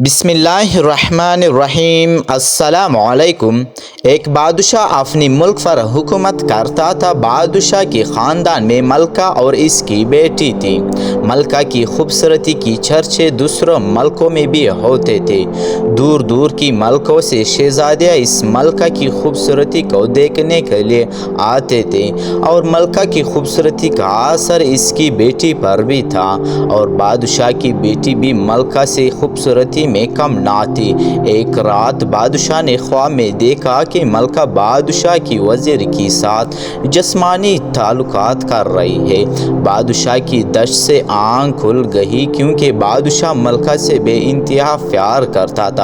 बिस्मिल्लाहिर्रहमानिर्रहीम। अस्सलाम वालेकुम। एक बादशाह अपनी मुल्क पर हुकूमत करता था। बादशाह के ख़ानदान में मलका और इसकी बेटी थी। मलका की खूबसूरती की चर्चे दूसरों मल्कों में भी होते थे। दूर दूर की मल्कों से शहज़ादे इस मलका की खूबसूरती को देखने के लिए आते थे और मलका की खूबसूरती का असर इसकी बेटी पर भी था। और बादशाह की बेटी भी मलका से खूबसूरती में कम ना थी। एक रात बादशाह ने ख्वाब में देखा कि मलका बादशाह की वज़ीर के साथ जिस्मानी ताल्लुकात कर रही है। बादशाह की दहशत से आँख खुल गई, क्योंकि बादशाह मलका से बेइंतहा प्यार करता था।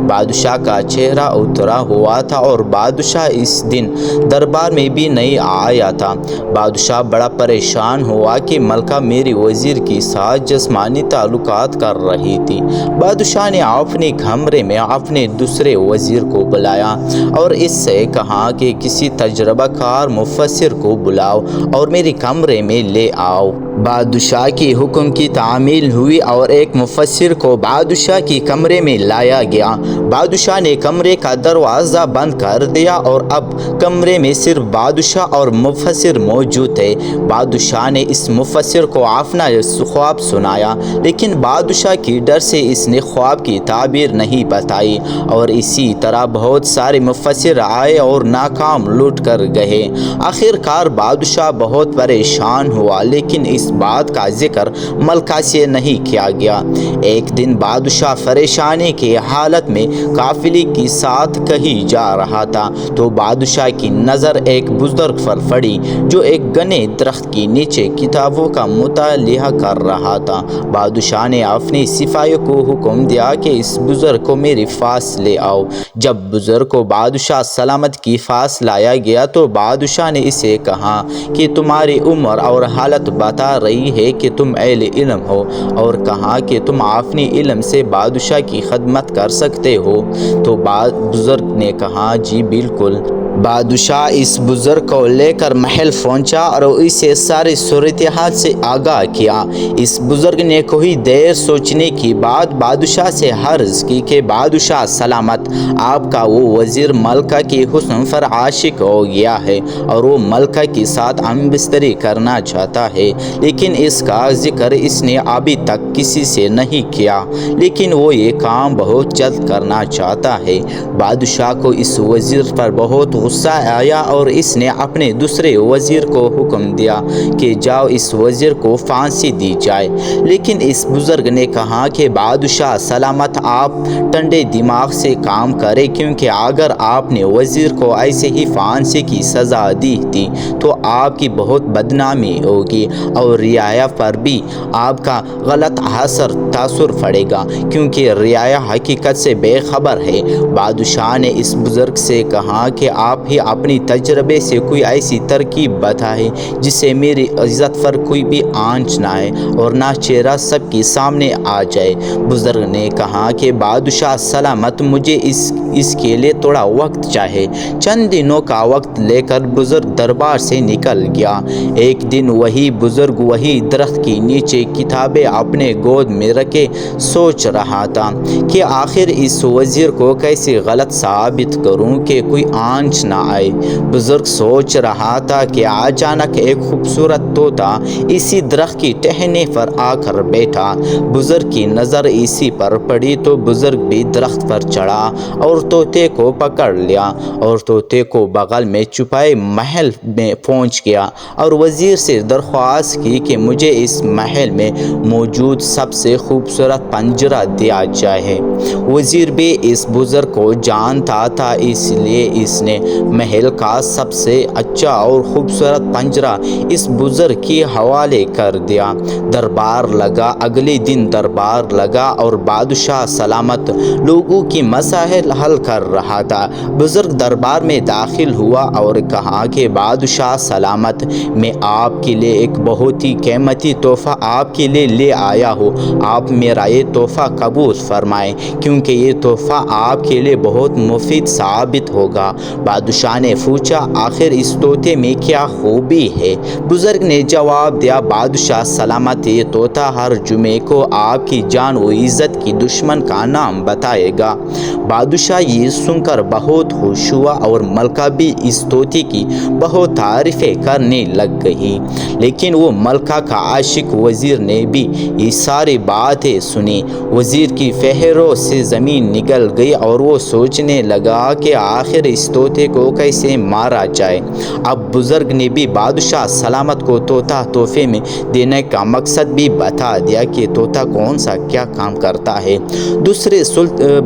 बादशाह का चेहरा उतरा हुआ था और बादशाह इस दिन दरबार में भी नहीं आया था। बादशाह बड़ा परेशान हुआ कि मलका मेरी वज़ीर के साथ जिस्मानी ताल्लुकात कर रही थी। बादशाह ने अपने कमरे में अपने दूसरे वज़ीर को बुलाया और इससे कहा कि किसी तजर्बाकार मुफस्सिर को बुलाओ और मेरे कमरे में ले आओ। बादशाह की हुक्म की तामील हुई और एक मुफस्सिर को बादशाह की कमरे में लाया गया। बादशाह ने कमरे का दरवाज़ा बंद कर दिया और अब कमरे में सिर्फ बादशाह और मुफस्सिर मौजूद थे। बादशाह ने इस मुफस्सिर को अपना ख्वाब सुनाया, लेकिन बादशाह की डर से इसने ख्वाब की ताबीर नहीं बताई और इसी तरह बहुत सारे मुफस्सिर आए और नाकाम लौट कर गए। आखिरकार बादशाह बहुत परेशान हुआ, लेकिन इस बात का जिक्र मलका से नहीं किया गया। एक दिन बादशाह परेशानी की हालत में काफिले के साथ कहीं जा रहा था, तो बादशाह की नज़र एक बुजुर्ग पर पड़ी जो एक घने दरख्त के नीचे किताबों का मुतालिया कर रहा था। बादशाह ने अपने सिपाहियों को हुक्म दिया कि इस बुजुर्ग को मेरे पास ले आओ। जब बुजुर्ग को बादशाह सलामत की पास लाया गया तो बादशाह ने इसे कहा कि तुम्हारी उम्र और हालत बता रही है कि तुम अहले इल्म हो, और कहा कि तुम अपने इल्म से बादशाह की खिदमत कर सकते हो। तो बुजुर्ग ने कहा, जी बिल्कुल। बादशाह इस बुजुर्ग को लेकर महल पहुंचा और इसे सारी सूरत हाल से आगाह किया। इस बुजुर्ग ने कोई देर सोचने के बाद बादशाह से अर्ज़ की कि बादशाह सलामत, आपका वो वज़ीर मलका के हुस्न पर आशिक हो गया है और वो मलका के साथ हमबिस्तरी करना चाहता है, लेकिन इसका जिक्र इसने अभी तक किसी से नहीं किया, लेकिन वो ये काम बहुत जल्द करना चाहता है। बादशाह को इस वज़ीर पर बहुत गुस्सा आया और इसने अपने दूसरे वज़ीर को हुक्म दिया कि जाओ इस वज़ीर को फांसी दी जाए। लेकिन इस बुजुर्ग ने कहा कि बादशाह सलामत, आप ठंडे दिमाग से काम करें, क्योंकि अगर आपने वज़ीर को ऐसे ही फांसी की सज़ा दी थी तो आपकी बहुत बदनामी होगी और रियाया पर भी आपका गलत तासुर पड़ेगा, क्योंकि रियाया हकीकत से बेखबर है। बादशाह ने इस बुजुर्ग से कहा कि आप ही अपनी तजर्बे से कोई ऐसी तरकीब बताए जिससे मेरी इज़्ज़त पर कोई भी आंच ना आए और ना चेहरा सबके सामने आ जाए। बुजुर्ग ने कहा कि बादशाह सलामत, मुझे इसके लिए थोड़ा वक्त चाहिए। चंद दिनों का वक्त लेकर बुजुर्ग दरबार से निकल गया। एक दिन वही बुजुर्ग वही दरख्त के नीचे किताबें अपने गोद में रखे सोच रहा था कि आखिर इस वज़ीर को कैसे गलत साबित करूं कि कोई आंच ना आए। बुजुर्ग सोच रहा था कि अचानक एक खूबसूरत तोता इसी दरख्त की टहनी पर आकर बैठा। बुजुर्ग की नज़र इसी पर पड़ी तो बुजुर्ग भी दरख्त पर चढ़ा और तोते को पकड़ लिया और तोते को बगल में छुपाए महल में पहुंच गया और वज़ीर से दरख्वास्त की कि मुझे इस महल में मौजूद सबसे खूबसूरत पंजरा दिया जाए। वज़ीर भी इस बुजुर्ग को जानता था, इसलिए इसने महल का सबसे अच्छा और खूबसूरत पंजरा इस बुजुर्ग के हवाले कर दिया। दरबार लगा। अगले दिन दरबार लगा और बादशाह सलामत लोगों की मसाइल हल कर रहा था। बुजुर्ग दरबार में दाखिल हुआ और कहा कि बादशाह सलामत, मैं आपके लिए एक बहुत ही कीमती तोहफ़ा आपके लिए ले आया हूँ। आप मेरा ये तोहफ़ा कबूल फरमाएं, क्योंकि ये तोहफ़ा आपके लिए बहुत मुफीद साबित होगा। بادشاہ نے پوچھا آخر اس طوطے میں کیا خوبی ہے؟ بزرگ نے جواب دیا بادشاہ سلامت، یہ طوطا ہر جمعے کو آپ کی جان و عزت کی دشمن کا نام بتائے گا۔ بادشاہ یہ سن کر بہت خوش ہوا اور ملکہ بھی اس طوطے کی بہت تعریفیں کرنے لگ گئی۔ لیکن وہ ملکہ کا عاشق وزیر نے بھی یہ ساری باتیں سنی۔ وزیر کی پہروں سے زمین نکل گئی اور وہ سوچنے لگا کہ آخر اس طوطے کو کیسے مارا جائے۔ اب بزرگ نے بھی بادشاہ سلامت کو طوطا تحفے میں دینے کا مقصد بھی بتا دیا کہ طوطا کون سا کیا کام کرتا ہے۔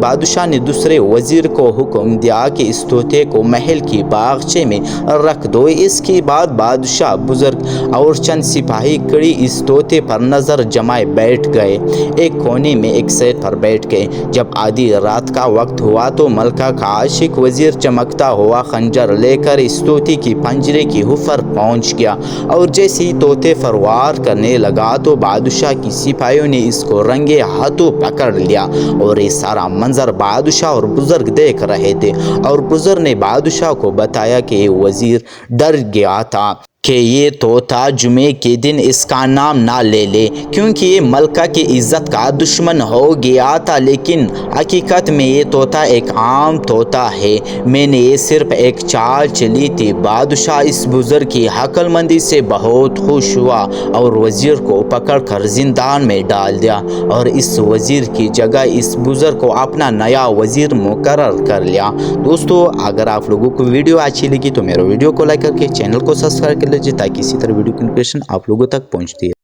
بادشاہ نے دوسرے وزیر کو حکم دیا کہ اس طوطے کو محل کی باغچے میں رکھ دو۔ اس کے بعد بادشاہ، بزرگ اور چند سپاہی کڑی اس طوطے پر نظر جمائے بیٹھ گئے، ایک کونے میں ایک سیٹ پر بیٹھ گئے۔ جب آدھی رات کا وقت ہوا تو ملکہ کا عاشق وزیر چمکتا ہوا خنجر لے کر اس طوطے کی پنجرے کی اوپر پہنچ گیا، اور جیسے ہی طوطے پر وار کرنے لگا تو بادشاہ کی سپاہیوں نے اس کو رنگے ہاتھوں پکڑ لیا، اور یہ سارا منظر بادشاہ اور بزرگ دیکھ رہے تھے۔ اور بزرگ نے بادشاہ کو بتایا کہ یہ وزیر ڈر گیا تھا کہ یہ طوطا جمعے کے دن اس کا نام نہ لے لے، کیونکہ یہ ملکہ کی عزت کا دشمن ہو گیا تھا۔ لیکن حقیقت میں یہ طوطا ایک عام طوطا ہے، میں نے یہ صرف ایک چال چلی تھی۔ بادشاہ اس بزرگ کی عقل مندی سے بہت خوش ہوا اور وزیر کو پکڑ کر زندان میں ڈال دیا، اور اس وزیر کی جگہ اس بزرگ کو اپنا نیا وزیر مقرر کر لیا۔ دوستو، اگر آپ لوگوں کو ویڈیو اچھی لگی تو میرے ویڈیو کو لائک کر کے چینل کو سبسکرائب کر لیجیے تاکہ اسی طرح ویڈیو کی نوٹیفیکیشن آپ لوگوں تک پہنچتی ہے۔